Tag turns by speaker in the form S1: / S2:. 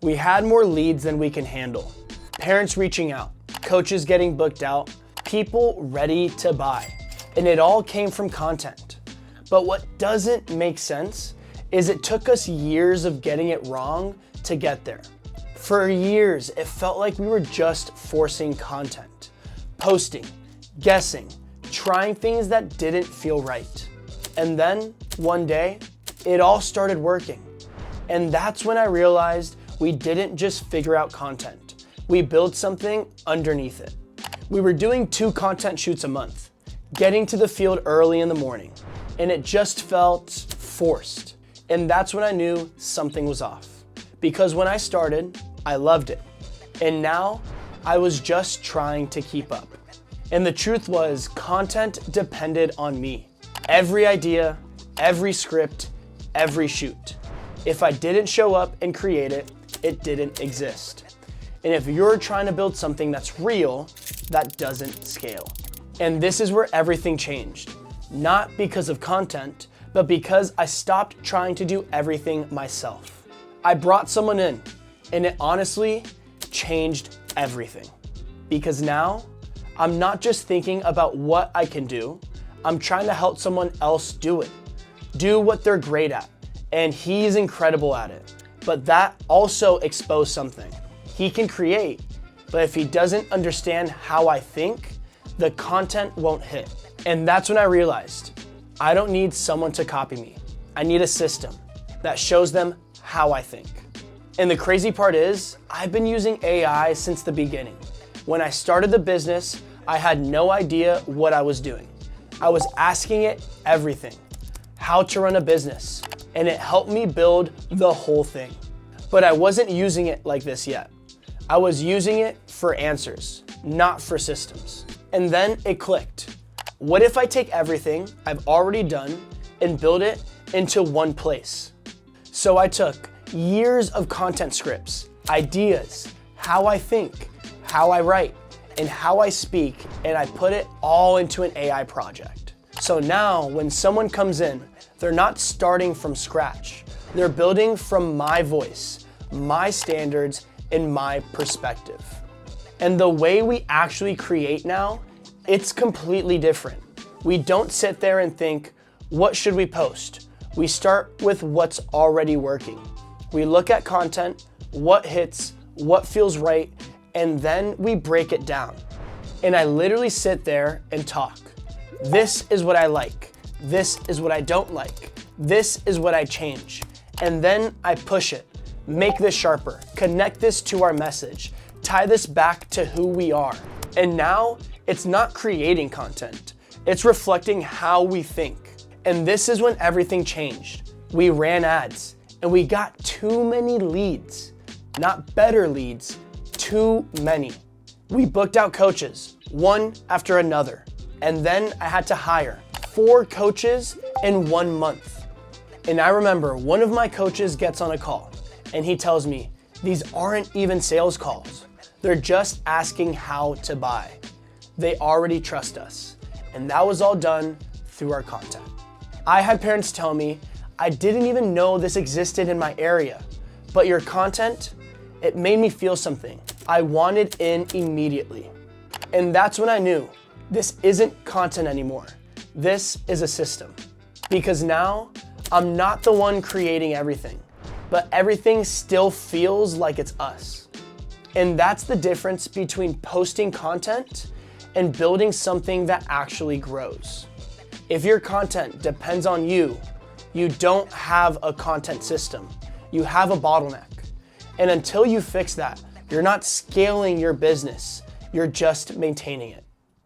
S1: We had more leads than we can handle. Parents reaching out, coaches getting booked out, people ready to buy. And it all came from content. But what doesn't make sense is it took us years of getting it wrong to get there. For years, it felt like we were just forcing content, posting, guessing, trying things that didn't feel right. And then, one day, it all started working. And that's when I realized we didn't just figure out content. We built something underneath it. We were doing 2 content shoots a month, getting to the field early in the morning, and it just felt forced. And that's when I knew something was off. Because when I started, I loved it. And now, I was just trying to keep up. And the truth was, content depended on me. Every idea, every script, every shoot. If I didn't show up and create it, it didn't exist. And if you're trying to build something that's real, that doesn't scale. And this is where everything changed. Not because of content, but because I stopped trying to do everything myself. I brought someone in, and it honestly changed everything. Because now, I'm not just thinking about what I can do, I'm trying to help someone else do it. Do what they're great at, and he's incredible at it. But that also exposed something. He can create, but if he doesn't understand how I think, the content won't hit. And that's when I realized, I don't need someone to copy me. I need a system that shows them how I think. And the crazy part is, I've been using AI since the beginning. When I started the business, I had no idea what I was doing. I was asking it everything, how to run a business, and it helped me build the whole thing. But I wasn't using it like this yet. I was using it for answers, not for systems. And then it clicked. What if I take everything I've already done and build it into one place? So I took years of content scripts, ideas, how I think, how I write, and how I speak, and I put it all into an AI project. So now when someone comes in, they're not starting from scratch. They're building from my voice, my standards, and my perspective. And the way we actually create now, it's completely different. We don't sit there and think, what should we post? We start with what's already working. We look at content, what hits, what feels right, and then we break it down. And I literally sit there and talk. This is what I like. This is what I don't like. This is what I change. And then I push it, make this sharper, connect this to our message, tie this back to who we are. And now it's not creating content. It's reflecting how we think. And this is when everything changed. We ran ads and we got too many leads, not better leads, too many. We booked out coaches, one after another. And then I had to hire 4 coaches in 1 month. And I remember one of my coaches gets on a call and he tells me, these aren't even sales calls. They're just asking how to buy. They already trust us. And that was all done through our content. I had parents tell me, I didn't even know this existed in my area, but your content, it made me feel something. I wanted in immediately. And that's when I knew this isn't content anymore. This is a system. Because now I'm not the one creating everything, but everything still feels like it's us. And that's the difference between posting content and building something that actually grows. If your content depends on you, you don't have a content system. You have a bottleneck. And until you fix that, you're not scaling your business, you're just maintaining it.